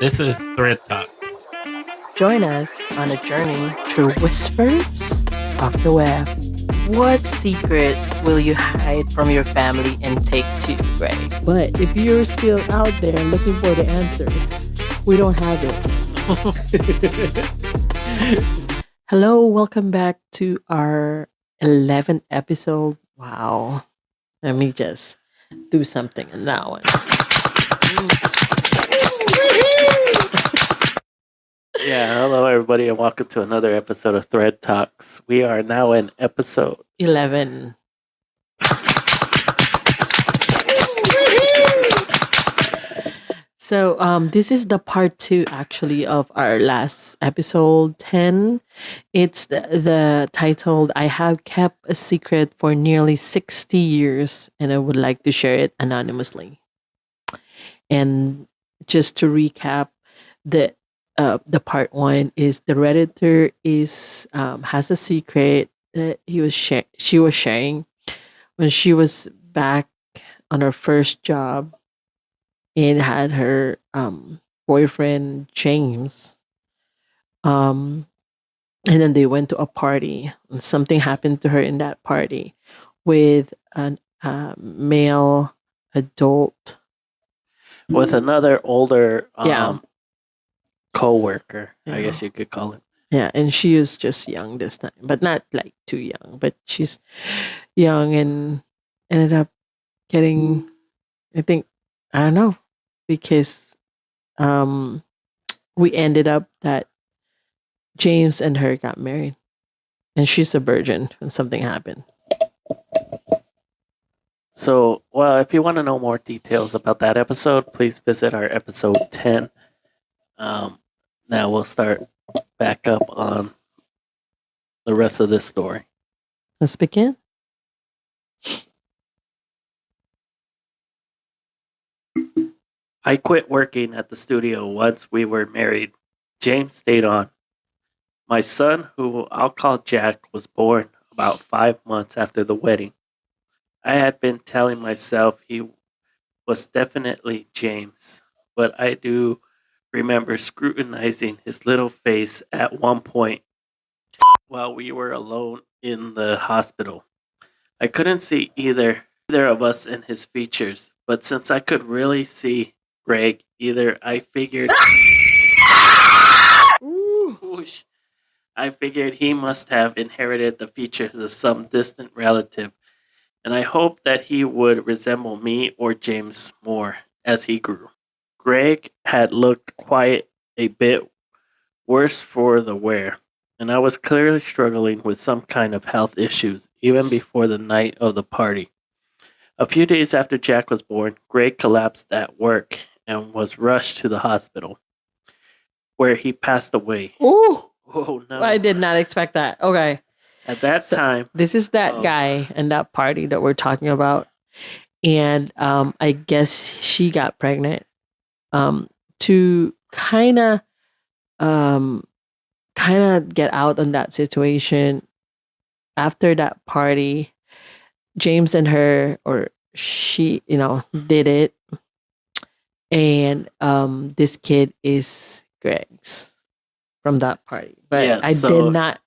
This is ThreadTalkz. Join us on a journey through whispers of the web. What secret will you hide from your family and take to the grave? But if you're still out there looking for the answer, we don't have it. Hello, welcome back to our 11th episode. Wow. Let me just do something in that one. Yeah, hello everybody, and welcome to another episode of ThreadTalkz. We are now in episode 11. So this is the part 2 actually of our last episode 10. It's the titled I have kept a secret for nearly 60 years and I would like to share it anonymously. And just to recap, the part 1 is the redditor is has a secret that she was sharing when she was back on her first job and had her boyfriend James. And then they went to a party, and something happened to her in that party with a male adult. with another older Yeah. co-worker, I Yeah. guess you could call it. Yeah, and she was just young this time, but not like too young, but she's young and ended up getting, I think, I don't know, because we ended up that James and her got married, and she's a virgin when something happened. So, well, if you want to know more details about that episode, please visit our episode 10. Now we'll start back up on the rest of this story. Let's begin. I quit working at the studio once we were married. James stayed on. My son, who I'll call Jack, was born about 5 months after the wedding. I had been telling myself he was definitely James, but I do remember scrutinizing his little face at one point while we were alone in the hospital. I couldn't see either of us in his features, but since I could really see Greg I figured Whoosh. I figured he must have inherited the features of some distant relative, and I hoped that he would resemble me or James more as he grew. Greg had looked quite a bit worse for the wear, and I was clearly struggling with some kind of health issues even before the night of the party. A few days after Jack was born, Greg collapsed at work and was rushed to the hospital, where he passed away. Ooh, Oh no. I did not expect that. Okay. At that time, This is that guy and that party that we're talking about. And I guess she got pregnant to kind of get out on that situation. After that party, James and her, or she, did it. And this kid is Greg's from that party. But Yeah, I so- did not,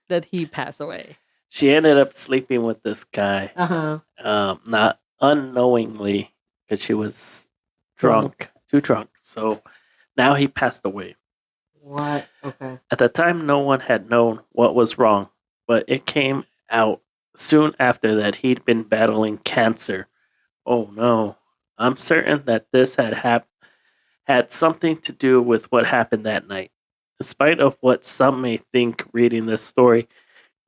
that he passed away. she ended up sleeping with this guy, not unknowingly, because she was drunk, too drunk. So now he passed away. What? Okay. At the time, no one had known what was wrong, but it came out soon after that he'd been battling cancer. Oh no. I'm certain that this had something to do with what happened that night. In spite of what some may think reading this story,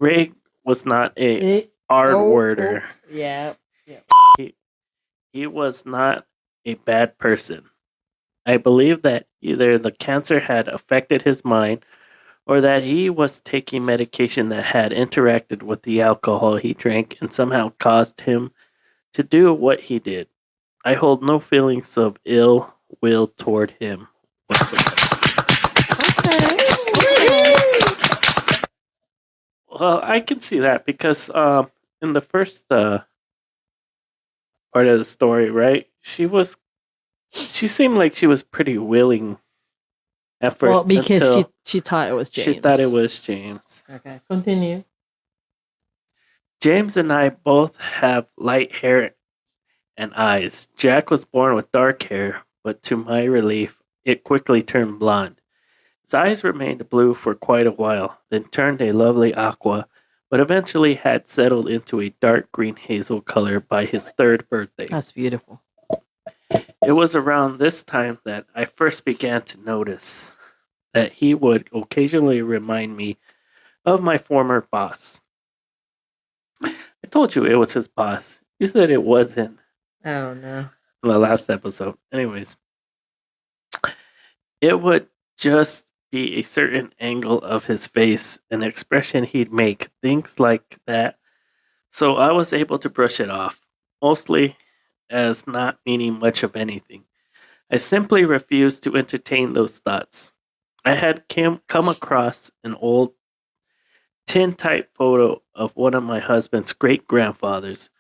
Greg was not a hard-worder. Yeah. He was not a bad person. I believe that either the cancer had affected his mind or that he was taking medication that had interacted with the alcohol he drank and somehow caused him to do what he did. I hold no feelings of ill will toward him whatsoever. Okay. Well, I can see that because in the first part of the story, right, she was She seemed like she was pretty willing at Well, first because until she thought it was she thought it James. was James. Okay, continue. James and I both have light hair and eyes. Jack was born with dark hair, but to my relief, it quickly turned blonde. His eyes remained blue for quite a while, then turned a lovely aqua, but eventually had settled into a dark green hazel color by his third birthday. That's beautiful. It was around this time that I first began to notice that he would occasionally remind me of my former boss. I told you it was his boss. You said it wasn't I don't know. in the last episode. Anyways, it would just be a certain angle of his face, an expression he'd make, things like that. So I was able to brush it off, mostly as not meaning much of anything. I simply refused to entertain those thoughts. I had come across an old tintype photo of one of my husband's great grandfathers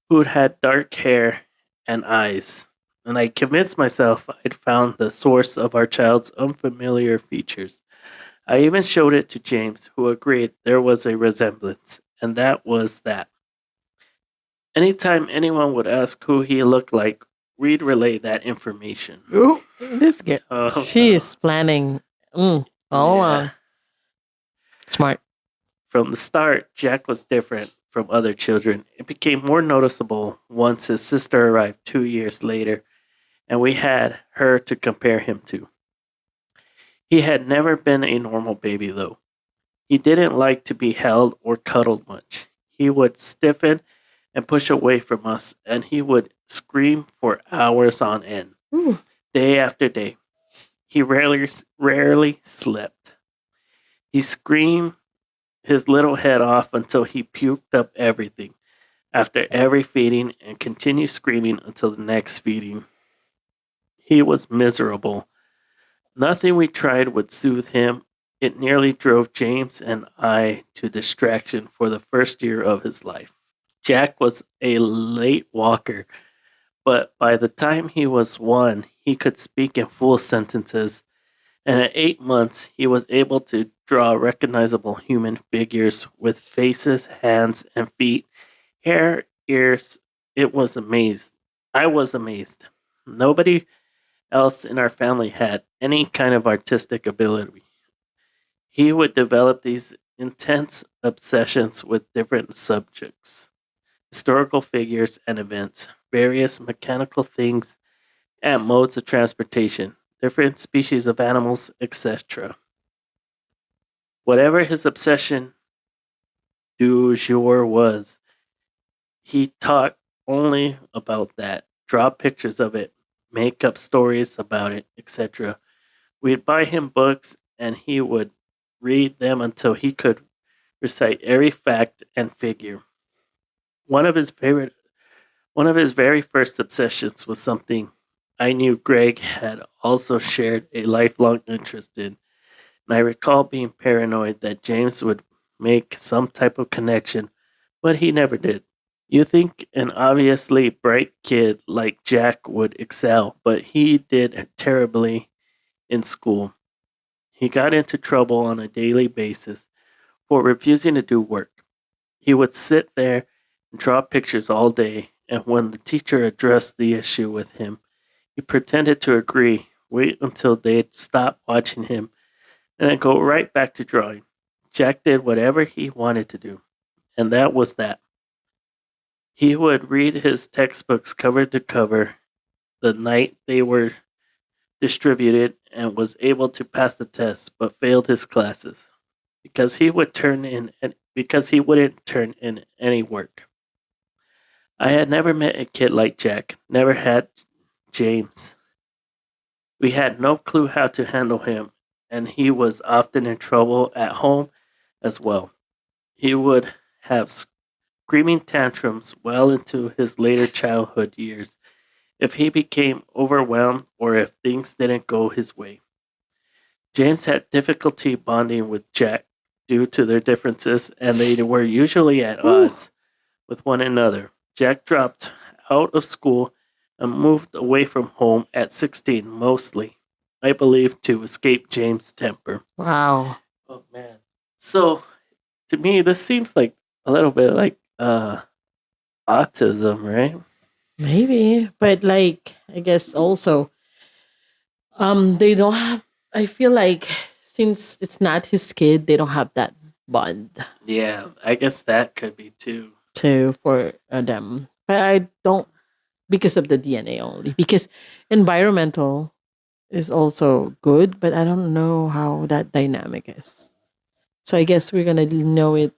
who had dark hair and eyes, and I convinced myself I'd found the source of our child's unfamiliar features. I even showed it to James, who agreed there was a resemblance, and that was that. Anytime anyone would ask who he looked like, we'd relay that information. Ooh, this girl. Oh, She no. is planning all Yeah. along. Smart. From the start, Jack was different from other children. It became more noticeable once his sister arrived 2 years later, and we had her to compare him to. He had never been a normal baby, though. He didn't like to be held or cuddled much. He would stiffen and push away from us, and he would scream for hours on end, Ooh. day after day. He rarely slept. He screamed his little head off until he puked up everything after every feeding and continued screaming until the next feeding. He was miserable. Nothing we tried would soothe him. It nearly drove James and I to distraction for the first year of his life. Jack was a late walker, but by the time he was 1, he could speak in full sentences, and at 8 months, he was able to draw recognizable human figures with faces, hands, and feet, hair, ears. It was amazed. I was amazed. Nobody else in our family had any kind of artistic ability. He would develop these intense obsessions with different subjects, historical figures and events, various mechanical things and modes of transportation, different species of animals, etc. Whatever his obsession du jour was, he talked only about that, draw pictures of it, make up stories about it, etc. We'd buy him books and he would read them until he could recite every fact and figure. One of his favorite One of his very first obsessions was something I knew Greg had also shared a lifelong interest in, and I recall being paranoid that James would make some type of connection, but he never did. You think an obviously bright kid like Jack would excel, but he did terribly in school. He got into trouble on a daily basis for refusing to do work. He would sit there and draw pictures all day, and when the teacher addressed the issue with him, he pretended to agree, wait until they'd stop watching him, and then go right back to drawing. Jack did whatever he wanted to do, and that was that. He would read his textbooks cover to cover the night they were distributed and was able to pass the test but failed his classes because he wouldn't turn in any work. I had never met a kid like Jack, never had James. We had no clue how to handle him, and he was often in trouble at home as well. He would have screaming tantrums well into his later childhood years if he became overwhelmed or if things didn't go his way. James had difficulty bonding with Jack due to their differences, and they were usually at Ooh. odds with one another. Jack dropped out of school and moved away from home at 16, mostly, I believe, to escape James' temper. Wow. Oh, man. So, to me, this seems like a little bit like autism, right? Maybe. But like I guess also they don't have I feel like since it's not his kid, they don't have that bond Yeah, I guess that could be too. to for them. But I don't because of the DNA only. Because environmental is also good, but I don't know how that dynamic is. So I guess we're gonna know it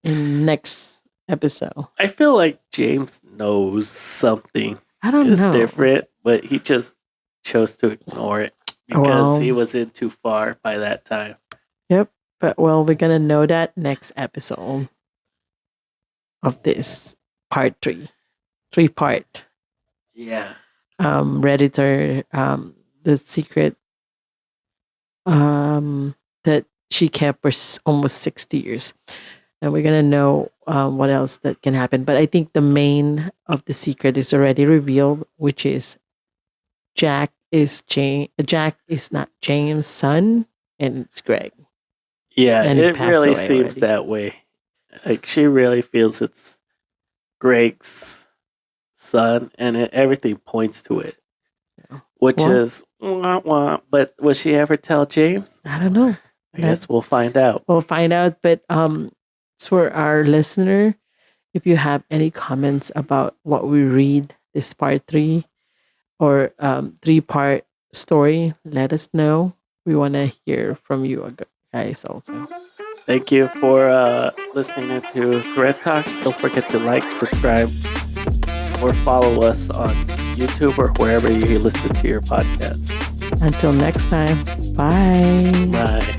in next episode. I feel like James knows something I don't is know. different, but he just chose to ignore it because he Well, was in too far by that time. yep. But well, we're gonna know that next episode of this part three part. Yeah. Redditor, the secret that she kept for almost 60 years. And we're gonna know what else that can happen. But I think the main of the secret is already revealed, which is Jack is not James' son, and it's Greg. Yeah, And he it passed really away seems already. that way. Like she really feels it's Greg's son, and everything points to it, Yeah. which Well- is wah, wah. But will she ever tell James? I don't know. I guess we'll find out. We'll find out. But for our listener, if you have any comments about what we read this part 3 or 3-part story, let us know. We want to hear from you guys also. Thank you for listening to ThreadTalkz. Don't forget to like, subscribe, or follow us on YouTube or wherever you listen to your podcasts. Until next time, bye. Bye.